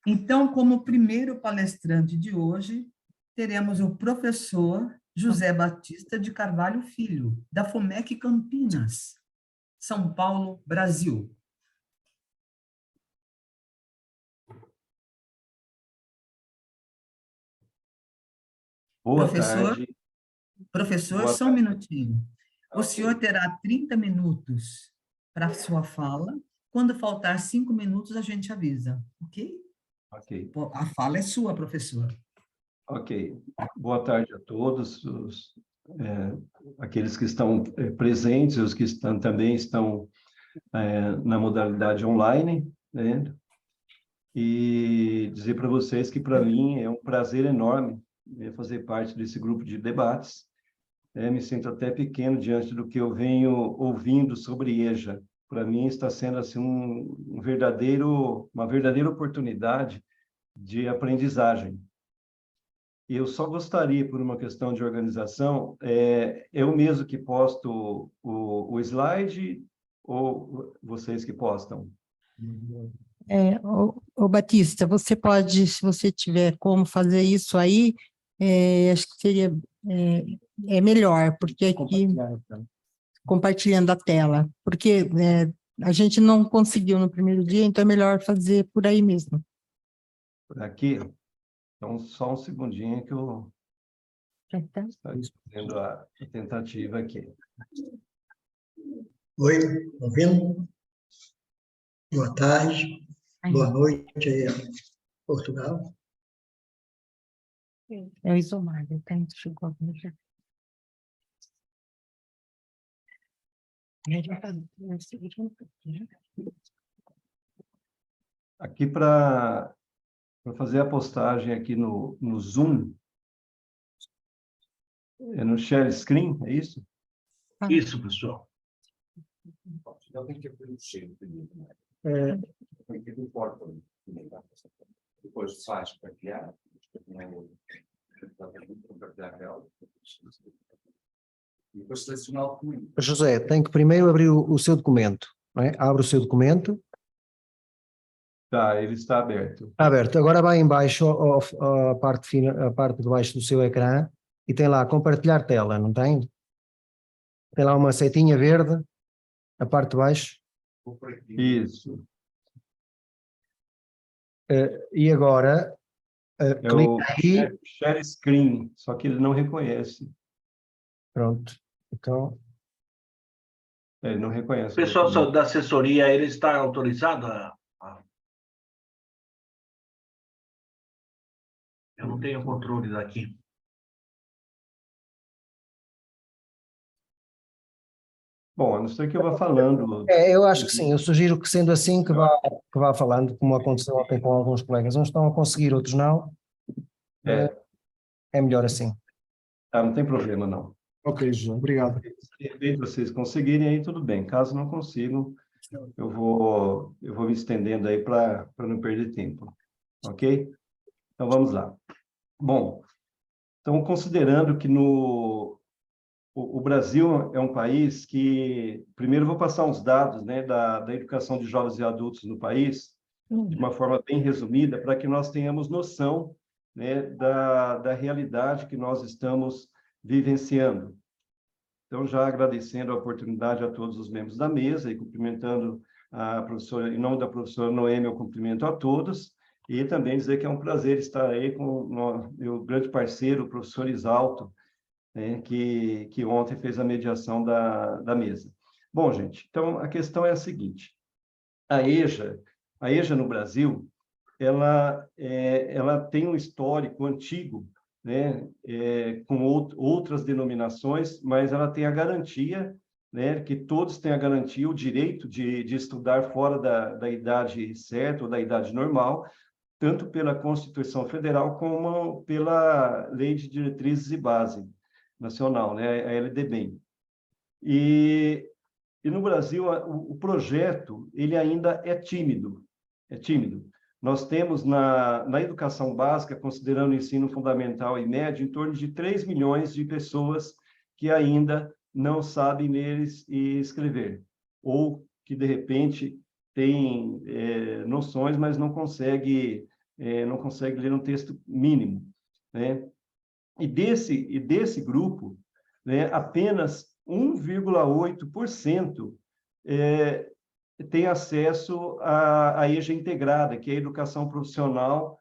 Então, como primeiro palestrante de hoje, teremos o professor José Batista de Carvalho Filho, da FUMEC Campinas, São Paulo, Brasil. Boa tarde. Professor, Boa só um tarde. minutinho. O senhor terá 30 minutos para a sua fala. Quando faltar 5 minutos, a gente avisa, ok? Ok. A fala é sua, professor. Ok. Boa tarde a todos, aqueles que estão presentes, os que também estão na modalidade online, né? E dizer para vocês que, para mim, é um prazer enorme fazer parte desse grupo de debates. Me sinto até pequeno diante do que eu venho ouvindo sobre EJA. Para mim, está sendo assim, uma verdadeira oportunidade de aprendizagem. Eu só gostaria, por uma questão de organização, eu mesmo que posto o slide ou vocês que postam? Ô Batista, você pode, se você tiver como fazer isso aí, acho que seria melhor, porque aqui, compartilhando a tela, porque a gente não conseguiu no primeiro dia, então é melhor fazer por aí mesmo. Por aqui? Então, só um segundinho que eu estou fazendo a tentativa aqui. Oi, ouvindo? Boa tarde, boa noite aí em Portugal. É o Isomar, então chegou a já. Aqui para fazer a postagem aqui no Zoom, no share screen, é isso? Isso, pessoal. Depois faz partilhar, e depois selecionar o documento. José, tem que primeiro abrir o seu documento, não é? Abre o seu documento. Tá, ele está aberto. Está aberto. Agora vai em baixo, a parte de baixo do seu ecrã, e tem lá compartilhar tela, não tem? Tem lá uma setinha verde, a parte de baixo. Isso. E agora, clica aí. Share screen, só que ele não reconhece. Pronto. Então... Ele não reconhece. O pessoal da assessoria, ele está autorizado a... Eu não tenho controle daqui. Bom, a não ser que eu vá falando. Eu acho que sim. Eu sugiro que, sendo assim, que vá falando, como aconteceu ontem com alguns colegas. Uns estão a conseguir, outros não. É melhor assim. Tá, não tem problema, não. Ok, João. Obrigado. Se vocês conseguirem, aí tudo bem. Caso não consigam, eu vou me estendendo aí para não perder tempo. Ok? Então, vamos lá. Bom, então, considerando que o Brasil é um país que... Primeiro, eu vou passar uns dados, né, da educação de jovens e adultos no país, de uma forma bem resumida, para que nós tenhamos noção, né, da realidade que nós estamos vivenciando. Então, já agradecendo a oportunidade a todos os membros da mesa e cumprimentando a professora, em nome da professora Noemi, eu cumprimento a todos, e também dizer que é um prazer estar aí com o meu grande parceiro, o professor Isalto, né, que ontem fez a mediação da mesa. Bom, gente, então a questão é a seguinte: a EJA no Brasil, ela tem um histórico antigo, né, com outras denominações, mas ela tem a garantia, né, que todos têm a garantia, o direito de estudar fora da idade certa ou da idade normal, tanto pela Constituição Federal como pela Lei de Diretrizes e Base Nacional, né, a LDB. E no Brasil, o projeto ele ainda é tímido. Nós temos na educação básica, considerando o ensino fundamental e médio, em torno de 3 milhões de pessoas que ainda não sabem ler e escrever, ou que, de repente, têm noções, mas não conseguem não consegue ler um texto mínimo, né? E desse grupo, né, apenas 1,8% tem acesso à EJA integrada, que é a educação profissional,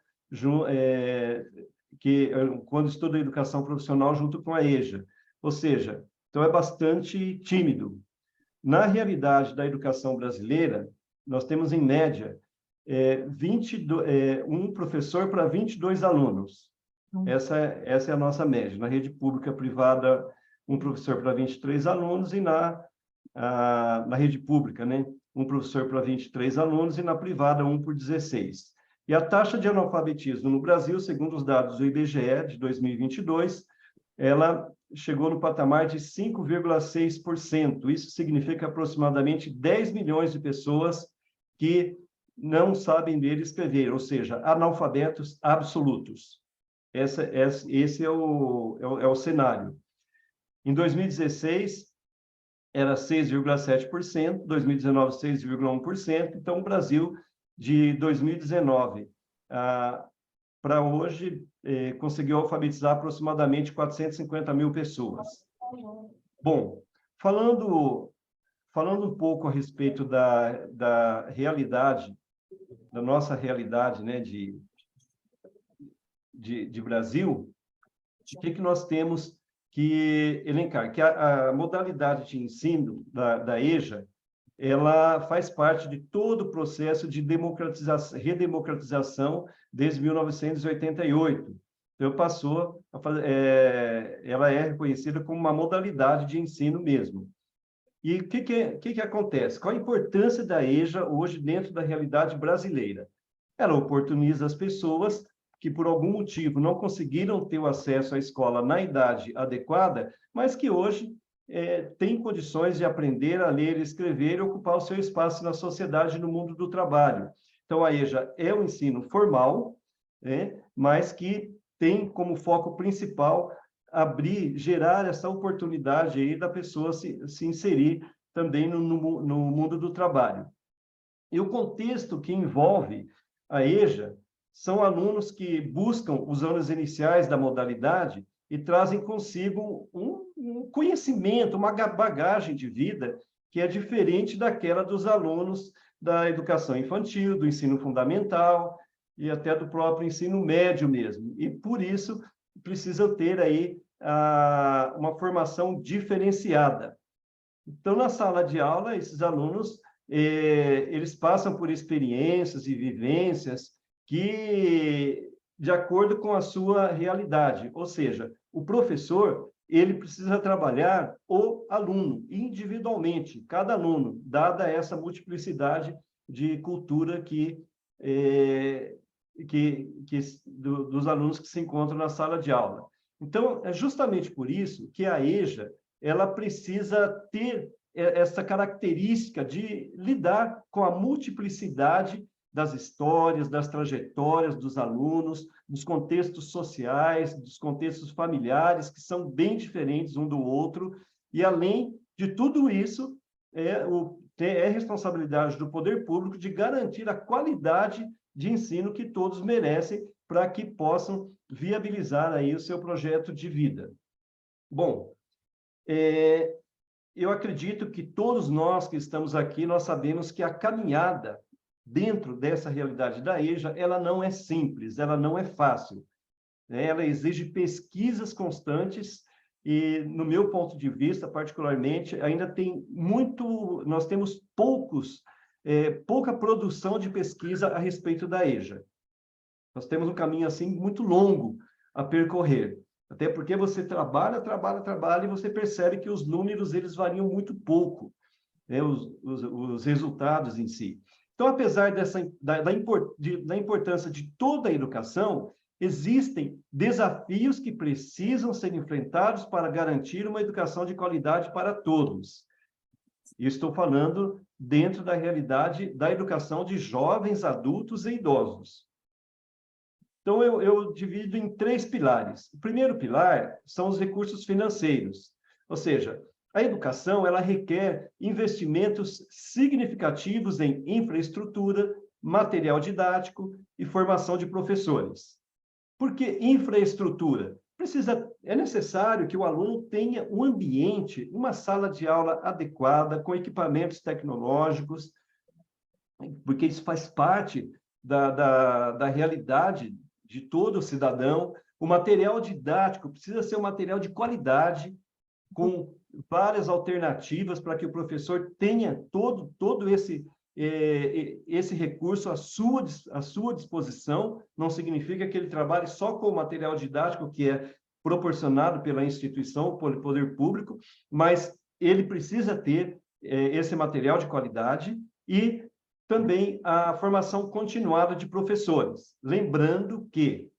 quando estuda a educação profissional junto com a EJA. Ou seja, então é bastante tímido. Na realidade da educação brasileira, nós temos, em média, um professor para 22 alunos. Essa é a nossa média. Na rede pública privada, um professor para 23 alunos, e na rede pública, né, um professor para 23 alunos, e na privada, um por 16. E a taxa de analfabetismo no Brasil, segundo os dados do IBGE de 2022, ela chegou no patamar de 5,6%. Isso significa aproximadamente 10 milhões de pessoas que não sabem ler e escrever, ou seja, analfabetos absolutos. Esse é o cenário. Em 2016, era 6,7%, 2019, 6,1%. Então, o Brasil, de 2019 para hoje, conseguiu alfabetizar aproximadamente 450 mil pessoas. Bom, falando um pouco a respeito da realidade, da nossa realidade, né, de Brasil, o que nós temos que elencar? Que a modalidade de ensino da EJA, ela faz parte de todo o processo de redemocratização desde 1988. Então, ela é reconhecida como uma modalidade de ensino mesmo. E o que acontece? Qual a importância da EJA hoje dentro da realidade brasileira? Ela oportuniza as pessoas que, por algum motivo, não conseguiram ter o acesso à escola na idade adequada, mas que hoje têm condições de aprender a ler e escrever e ocupar o seu espaço na sociedade e no mundo do trabalho. Então, a EJA é um ensino formal, né, mas que tem como foco principal gerar essa oportunidade aí da pessoa se inserir também no mundo do trabalho. E o contexto que envolve a EJA são alunos que buscam os anos iniciais da modalidade e trazem consigo um conhecimento, uma bagagem de vida que é diferente daquela dos alunos da educação infantil, do ensino fundamental e até do próprio ensino médio mesmo. E, por isso, precisam ter aí uma formação diferenciada. Então, na sala de aula, esses alunos eles passam por experiências e vivências que, de acordo com a sua realidade, ou seja, o professor, ele precisa trabalhar o aluno individualmente, cada aluno, dada essa multiplicidade de cultura dos alunos que se encontram na sala de aula. Então, é justamente por isso que a EJA ela precisa ter essa característica de lidar com a multiplicidade das histórias, das trajetórias dos alunos, dos contextos sociais, dos contextos familiares, que são bem diferentes um do outro, e, além de tudo isso, é responsabilidade do poder público de garantir a qualidade de ensino que todos merecem para que possam viabilizar aí o seu projeto de vida. Bom, eu acredito que todos nós que estamos aqui, nós sabemos que a caminhada dentro dessa realidade da EJA, ela não é simples, ela não é fácil. Ela exige pesquisas constantes e, no meu ponto de vista, particularmente, ainda nós temos pouca produção de pesquisa a respeito da EJA. Nós temos um caminho, assim, muito longo a percorrer. Até porque você trabalha e você percebe que os números, eles variam muito pouco, né, os resultados em si. Então, apesar da importância de toda a educação, existem desafios que precisam ser enfrentados para garantir uma educação de qualidade para todos. E estou falando dentro da realidade da educação de jovens, adultos e idosos. Então, eu divido em 3 pilares. O primeiro pilar são os recursos financeiros, ou seja, a educação ela requer investimentos significativos em infraestrutura, material didático e formação de professores. Por que infraestrutura? É necessário que o aluno tenha um ambiente, uma sala de aula adequada, com equipamentos tecnológicos, porque isso faz parte da realidade de todo todo o material didático precisa ser um material de qualidade, com várias alternativas para que o professor tenha todo esse recurso à sua disposição. Não significa que ele trabalhe só com o material didático que é proporcionado pela instituição, pelo poder público, mas ele precisa ter esse material de qualidade e também a formação continuada de professores. Lembrando que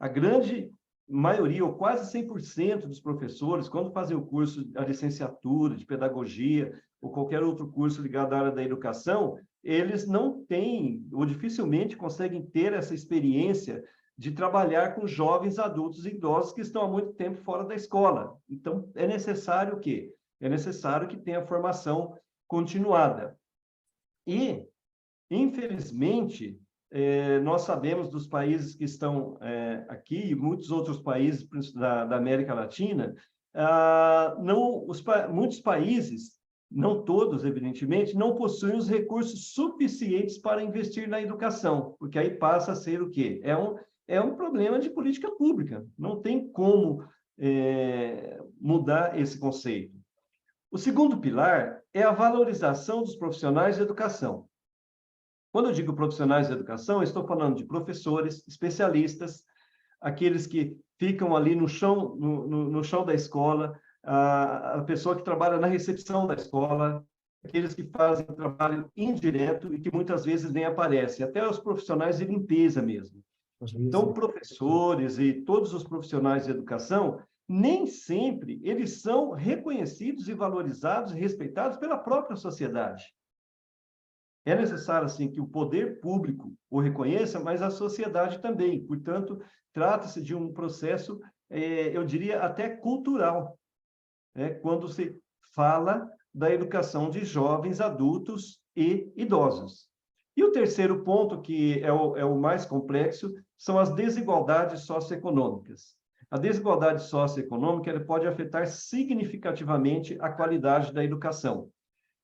a grande maioria, ou quase 100% dos professores, quando fazem o curso, a licenciatura de pedagogia, ou qualquer outro curso ligado à área da educação, eles não têm, ou dificilmente conseguem ter essa experiência de trabalhar com jovens, adultos e idosos que estão há muito tempo fora da escola. Então, é necessário o quê? É necessário que tenha formação continuada. E, infelizmente, nós sabemos dos países que estão aqui, e muitos outros países da América Latina, muitos países, não todos, evidentemente, não possuem os recursos suficientes para investir na educação, porque aí passa a ser o quê? É um problema de política pública, não tem como mudar esse conceito. O segundo pilar é a valorização dos profissionais de educação. Quando eu digo profissionais de educação, eu estou falando de professores, especialistas, aqueles que ficam ali no chão, no chão da escola, a pessoa que trabalha na recepção da escola, aqueles que fazem trabalho indireto e que muitas vezes nem aparecem, até os profissionais de limpeza mesmo. Então, professores e todos os profissionais de educação, nem sempre eles são reconhecidos e valorizados e respeitados pela própria sociedade. É necessário, assim, que o poder público o reconheça, mas a sociedade também. Portanto, trata-se de um processo, eu diria, até cultural, quando se fala da educação de jovens, adultos e idosos. E o terceiro ponto, que é o mais complexo, são as desigualdades socioeconômicas. A desigualdade socioeconômica ela pode afetar significativamente a qualidade da educação.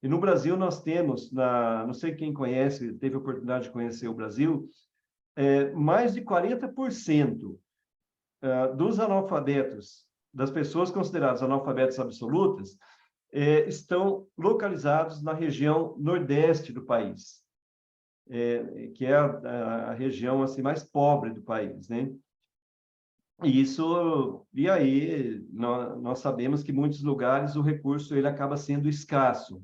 E no Brasil nós temos, não sei quem conhece, teve a oportunidade de conhecer o Brasil, mais de 40% dos analfabetos, das pessoas consideradas analfabetas absolutas, estão localizados na região nordeste do país, que é a região assim, mais pobre do país, né? E aí nós sabemos que em muitos lugares o recurso ele acaba sendo escasso.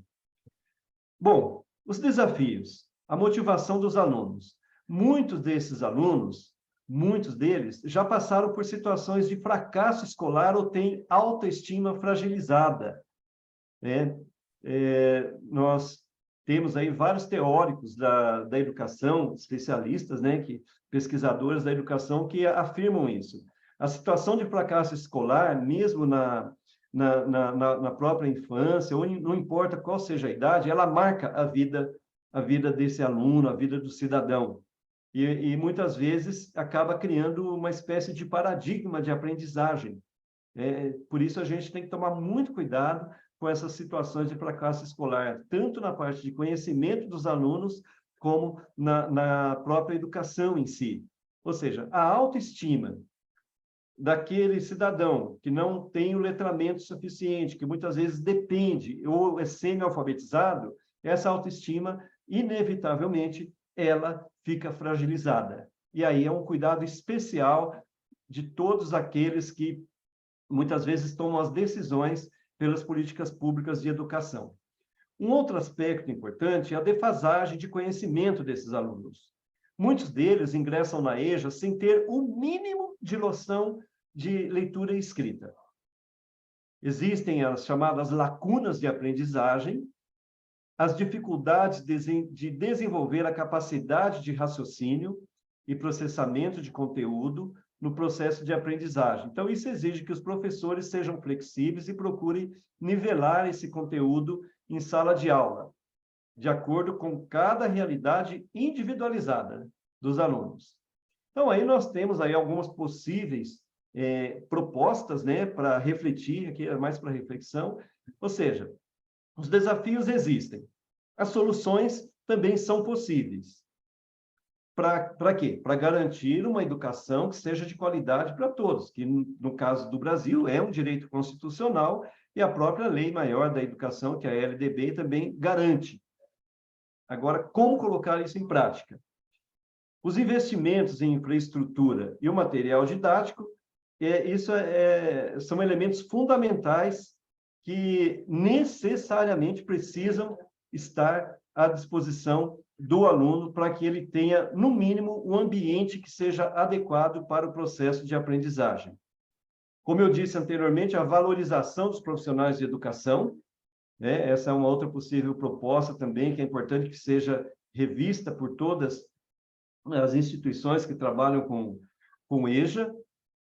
Bom, os desafios, a motivação dos alunos. Muitos desses alunos, muitos deles, já passaram por situações de fracasso escolar ou têm autoestima fragilizada. Nós temos aí vários teóricos da educação, especialistas, pesquisadores da educação, que afirmam isso. A situação de fracasso escolar, mesmo na própria infância, ou não importa qual seja a idade, ela marca a vida desse aluno, a vida do cidadão. E muitas vezes acaba criando uma espécie de paradigma de aprendizagem. Por isso a gente tem que tomar muito cuidado com essas situações de fracasso escolar, tanto na parte de conhecimento dos alunos, como na própria educação em si. Ou seja, a autoestima daquele cidadão que não tem o letramento suficiente, que muitas vezes depende ou é semi-alfabetizado, essa autoestima, inevitavelmente, ela fica fragilizada. E aí é um cuidado especial de todos aqueles que muitas vezes tomam as decisões pelas políticas públicas de educação. Um outro aspecto importante é a defasagem de conhecimento desses alunos. Muitos deles ingressam na EJA sem ter o mínimo de noção de leitura e escrita. Existem as chamadas lacunas de aprendizagem, as dificuldades de desenvolver a capacidade de raciocínio e processamento de conteúdo no processo de aprendizagem. Então, isso exige que os professores sejam flexíveis e procurem nivelar esse conteúdo em sala de aula. de acordo com cada realidade individualizada dos alunos. Então, aí nós temos aí algumas possíveis propostas, né, para refletir, aqui é mais para reflexão, ou seja, os desafios existem, as soluções também são possíveis. Para quê? Para garantir uma educação que seja de qualidade para todos, que no caso do Brasil é um direito constitucional e a própria Lei Maior da Educação, que é a LDB, também garante. Agora, como colocar isso em prática? Os investimentos em infraestrutura e o material didático, são elementos fundamentais que necessariamente precisam estar à disposição do aluno para que ele tenha, no mínimo, um ambiente que seja adequado para o processo de aprendizagem. Como eu disse anteriormente, a valorização dos profissionais de educação, né? Essa é uma outra possível proposta também, que é importante que seja revista por todas as instituições que trabalham com EJA.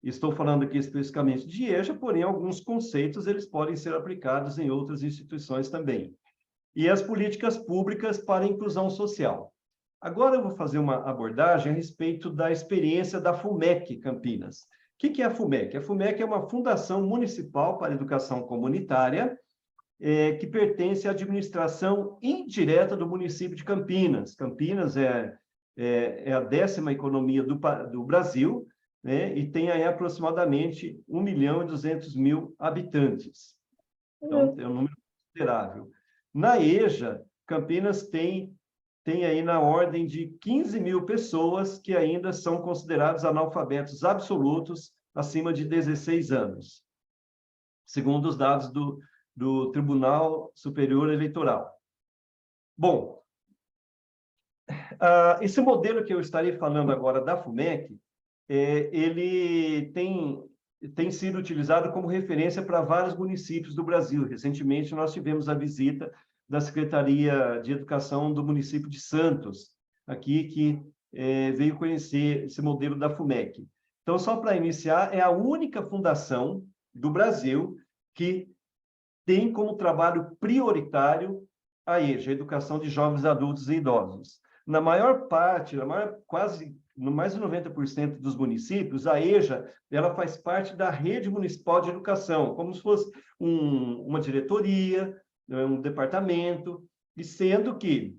Estou falando aqui especificamente de EJA, porém, alguns conceitos eles podem ser aplicados em outras instituições também. E as políticas públicas para a inclusão social. Agora eu vou fazer uma abordagem a respeito da experiência da FUMEC Campinas. O que é a FUMEC? A FUMEC é uma fundação municipal para a educação comunitária, que pertence à administração indireta do município de Campinas. Campinas é a 10ª economia do Brasil, né, e tem aí aproximadamente 1.200.000 habitantes. Então, é um número considerável. Na EJA, Campinas tem aí na ordem de 15.000 pessoas que ainda são considerados analfabetos absolutos acima de 16 anos, segundo os dados do Tribunal Superior Eleitoral. Bom, esse modelo que eu estarei falando agora da FUMEC, ele tem sido utilizado como referência para vários municípios do Brasil. Recentemente, nós tivemos a visita da Secretaria de Educação do município de Santos, aqui, que veio conhecer esse modelo da FUMEC. Então, só para iniciar, é a única fundação do Brasil que tem como trabalho prioritário a EJA, a Educação de Jovens, Adultos e Idosos. Na maior parte, quase mais de 90% dos municípios, a EJA ela faz parte da rede municipal de educação, como se fosse uma diretoria, um departamento, e sendo que,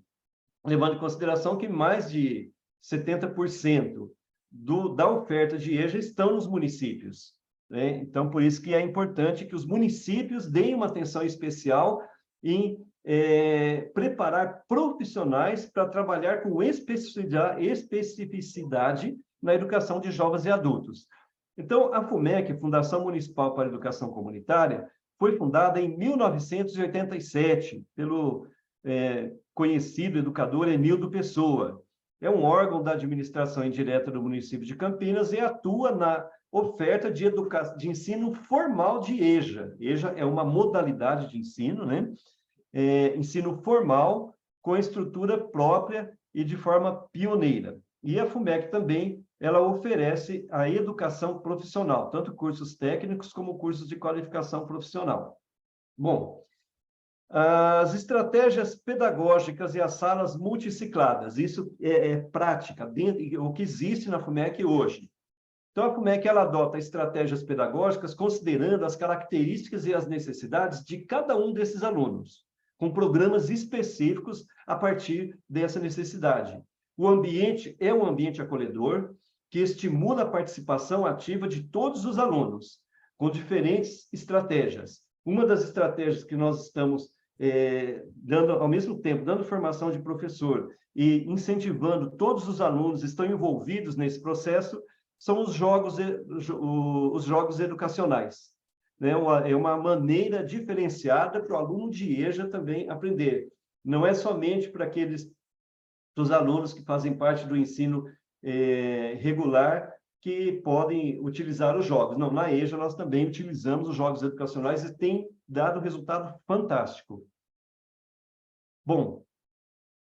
levando em consideração que mais de 70% da oferta de EJA estão nos municípios, né? Então, por isso que é importante que os municípios deem uma atenção especial em preparar profissionais para trabalhar com especificidade na educação de jovens e adultos. Então, a FUMEC, Fundação Municipal para a Educação Comunitária, foi fundada em 1987 pelo conhecido educador Emildo Pessoa. É um órgão da administração indireta do município de Campinas e atua na oferta de ensino formal de EJA. EJA é uma modalidade de ensino, né? Ensino formal, com estrutura própria e de forma pioneira. E a FUMEC também, ela oferece a educação profissional, tanto cursos técnicos como cursos de qualificação profissional. Bom, as estratégias pedagógicas e as salas multicicladas, isso é prática, o que existe na FUMEC hoje. Então, a FUMEC ela adota estratégias pedagógicas considerando as características e as necessidades de cada um desses alunos, com programas específicos a partir dessa necessidade. O ambiente é um ambiente acolhedor, que estimula a participação ativa de todos os alunos, com diferentes estratégias. Uma das estratégias que nós estamos dando, ao mesmo tempo, dando formação de professor e incentivando todos os alunos que estão envolvidos nesse processo, são os jogos educacionais. É uma maneira diferenciada para o aluno de EJA também aprender. Não é somente para os alunos que fazem parte do ensino regular que podem utilizar os jogos. Não, na EJA nós também utilizamos os jogos educacionais e tem dado resultado fantástico. Bom,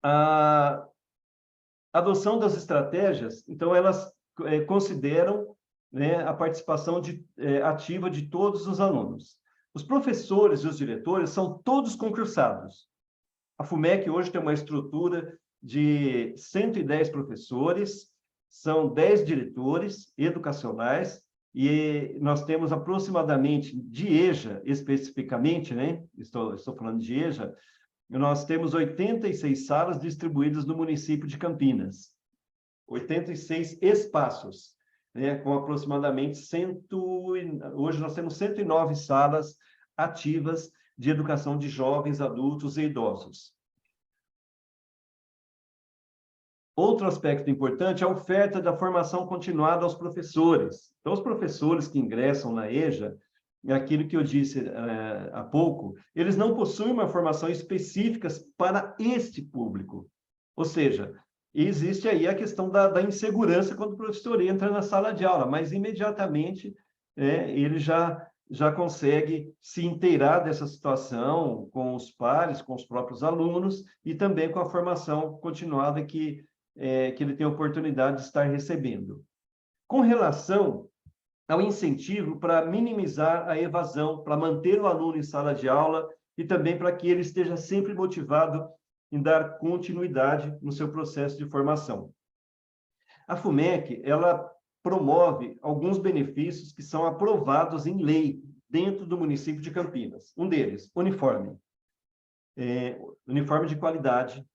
a adoção das estratégias, então, elas consideram, né, a participação ativa de todos os alunos. Os professores e os diretores são todos concursados. A FUMEC hoje tem uma estrutura de 110 professores, são 10 diretores educacionais, e nós temos aproximadamente, de EJA especificamente, né? Estou falando de EJA, nós temos 86 salas distribuídas no município de Campinas. 86 espaços, né? Com aproximadamente hoje nós temos 109 salas ativas de educação de jovens, adultos e idosos. Outro aspecto importante é a oferta da formação continuada aos professores. Então, os professores que ingressam na EJA, é aquilo que eu disse há pouco, eles não possuem uma formação específica para este público. Ou seja, existe aí a questão da insegurança quando o professor entra na sala de aula, mas imediatamente ele já consegue se inteirar dessa situação com os pares, com os próprios alunos e também com a formação continuada que ele tem a oportunidade de estar recebendo. Com relação ao incentivo para minimizar a evasão, para manter o aluno em sala de aula e também para que ele esteja sempre motivado em dar continuidade no seu processo de formação. A FUMEC, ela promove alguns benefícios que são aprovados em lei dentro do município de Campinas. Um deles, uniforme. Uniforme de qualidade,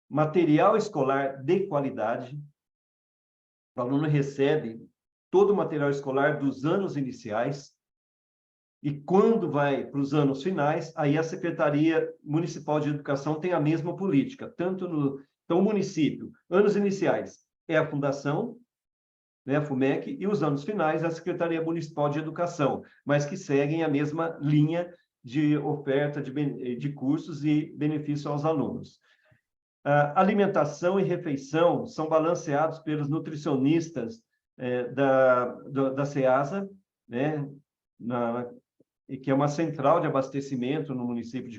material escolar de qualidade. O aluno recebe todo o material escolar dos anos iniciais e quando vai para os anos finais, aí a Secretaria Municipal de Educação tem a mesma política, então o município, anos iniciais é a fundação, né, a FUMEC, e os anos finais a Secretaria Municipal de Educação, mas que seguem a mesma linha de oferta de cursos e benefício aos alunos. Alimentação e refeição são balanceados pelos nutricionistas da CEASA, né, que é uma central de abastecimento no município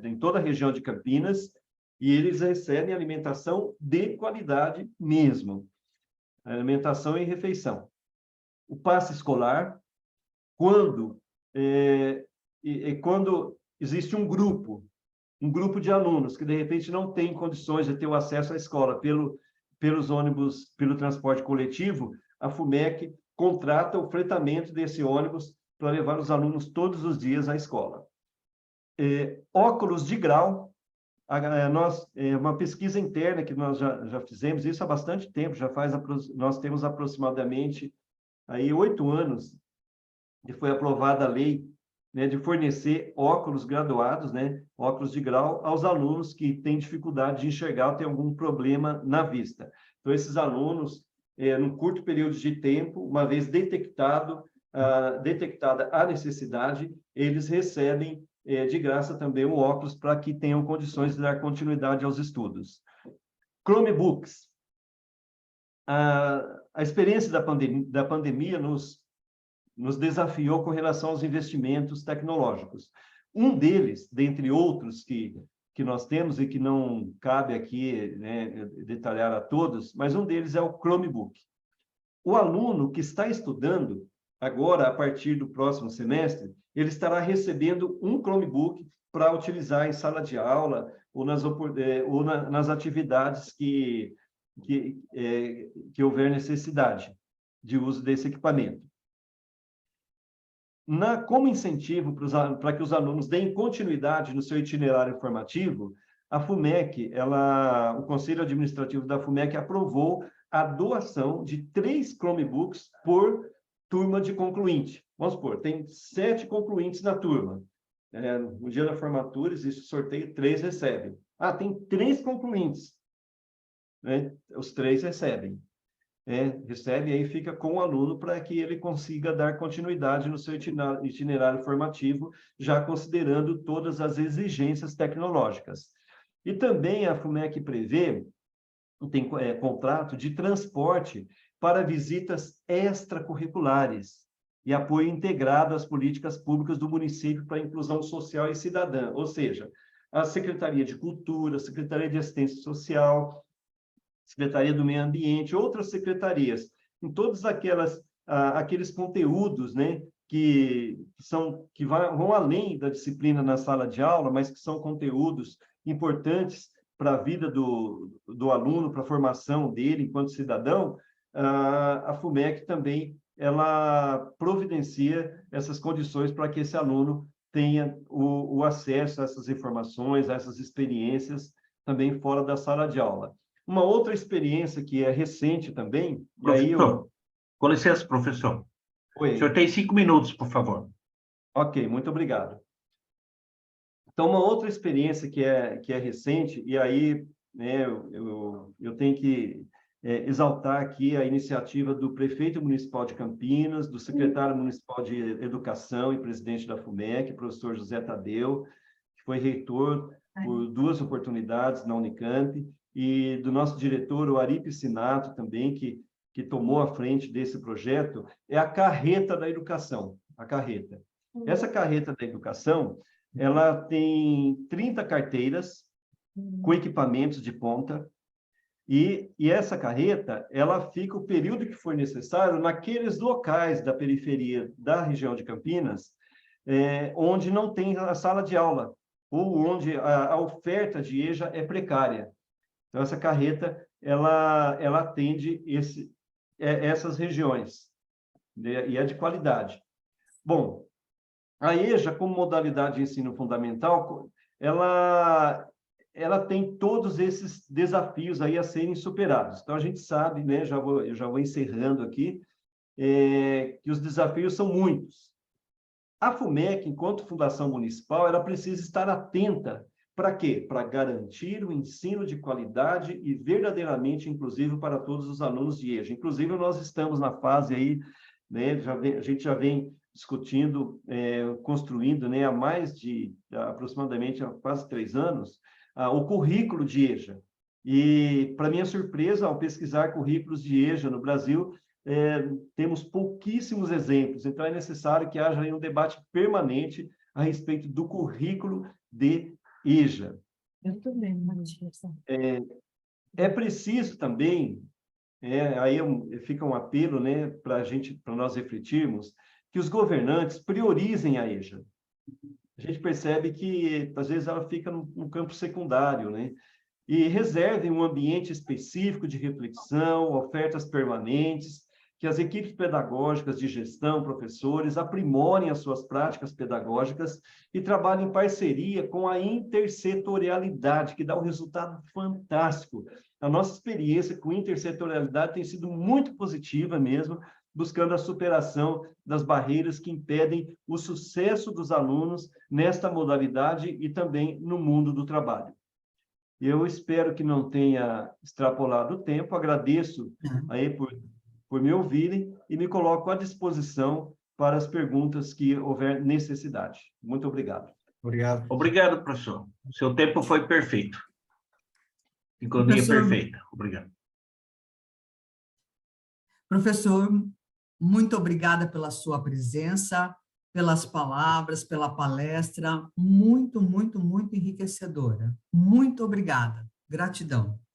em toda a região de Campinas, e eles recebem alimentação de qualidade mesmo, alimentação e refeição. O passe escolar, quando existe um grupo de alunos que, de repente, não tem condições de ter o acesso à escola pelos ônibus, pelo transporte coletivo, a FUMEC contrata o fretamento desse ônibus para levar os alunos todos os dias à escola. Óculos de grau, uma pesquisa interna que nós já fizemos, isso há bastante tempo, nós temos aproximadamente aí 8 anos que foi aprovada a lei, né, de fornecer óculos graduados, né, óculos de grau, aos alunos que têm dificuldade de enxergar ou têm algum problema na vista. Então, esses alunos, num curto período de tempo, uma vez detectada a necessidade, eles recebem de graça também o óculos para que tenham condições de dar continuidade aos estudos. Chromebooks. A experiência da pandemia nos desafiou com relação aos investimentos tecnológicos. Um deles, dentre outros que nós temos e que não cabe aqui, né, detalhar a todos, mas um deles é o Chromebook. O aluno que está estudando agora, a partir do próximo semestre, ele estará recebendo um Chromebook para utilizar em sala de aula ou nas atividades que houver necessidade de uso desse equipamento. Como incentivo para que os alunos deem continuidade no seu itinerário formativo, a FUMEC, o Conselho Administrativo da FUMEC aprovou a doação de 3 Chromebooks por turma de concluinte. Vamos supor, tem 7 concluintes na turma. No dia da formatura, existe sorteio, 3 recebem. Tem 3 concluintes. Né? Os 3 recebem. Recebe e aí fica com o aluno para que ele consiga dar continuidade no seu itinerário formativo, já considerando todas as exigências tecnológicas. E também a FUMEC prevê, tem contrato de transporte para visitas extracurriculares e apoio integrado às políticas públicas do município para a inclusão social e cidadã, ou seja, a Secretaria de Cultura, a Secretaria de Assistência Social, Secretaria do Meio Ambiente, outras secretarias, em todos aqueles conteúdos, né, vão além da disciplina na sala de aula, mas que são conteúdos importantes para a vida do aluno, para a formação dele enquanto cidadão, a FUMEC também ela providencia essas condições para que esse aluno tenha o acesso a essas informações, a essas experiências também fora da sala de aula. Uma outra experiência que é recente também... Professor, com licença, professor. Oi. O senhor tem 5 minutos, por favor. Ok, muito obrigado. Então, uma outra experiência que é recente, e aí, né, eu tenho que exaltar aqui a iniciativa do prefeito municipal de Campinas, do secretário municipal de Educação e presidente da FUMEC, professor José Tadeu, que foi reitor por 2 oportunidades na Unicamp, e do nosso diretor, o Ari Piscinato, também, que tomou a frente desse projeto, é a carreta da educação, a carreta. Essa carreta da educação, ela tem 30 carteiras com equipamentos de ponta, e essa carreta, ela fica o período que for necessário naqueles locais da periferia da região de Campinas, onde não tem a sala de aula, ou onde a oferta de EJA é precária. Então, essa carreta, ela atende essas regiões, né? E é de qualidade. Bom, a EJA, como modalidade de ensino fundamental, ela tem todos esses desafios aí a serem superados. Então, a gente sabe, né, eu já vou encerrando aqui, que os desafios são muitos. A FUMEC, enquanto fundação municipal, ela precisa estar atenta para quê? Para garantir o ensino de qualidade e verdadeiramente inclusivo para todos os alunos de EJA. Inclusive, nós estamos na fase aí, né, a gente já vem discutindo, construindo, né, há aproximadamente há quase 3 anos, o currículo de EJA. E, para minha surpresa, ao pesquisar currículos de EJA no Brasil, temos pouquíssimos exemplos. Então, é necessário que haja aí um debate permanente a respeito do currículo de EJA. Eu também, Matias. É preciso também, aí fica um apelo, né, para nós refletirmos, que os governantes priorizem a EJA. A gente percebe que, às vezes, ela fica no campo secundário, né? E reservem um ambiente específico de reflexão, ofertas permanentes, que as equipes pedagógicas de gestão, professores, aprimorem as suas práticas pedagógicas e trabalhem em parceria com a intersetorialidade, que dá um resultado fantástico. A nossa experiência com intersetorialidade tem sido muito positiva mesmo, buscando a superação das barreiras que impedem o sucesso dos alunos nesta modalidade e também no mundo do trabalho. Eu espero que não tenha extrapolado o tempo, agradeço aí por me ouvirem e me coloco à disposição para as perguntas que houver necessidade. Muito obrigado. Obrigado. Obrigado, professor. O seu tempo foi perfeito. Sincronia perfeita. Obrigado. Professor, muito obrigada pela sua presença, pelas palavras, pela palestra, muito, muito, muito enriquecedora. Muito obrigada. Gratidão.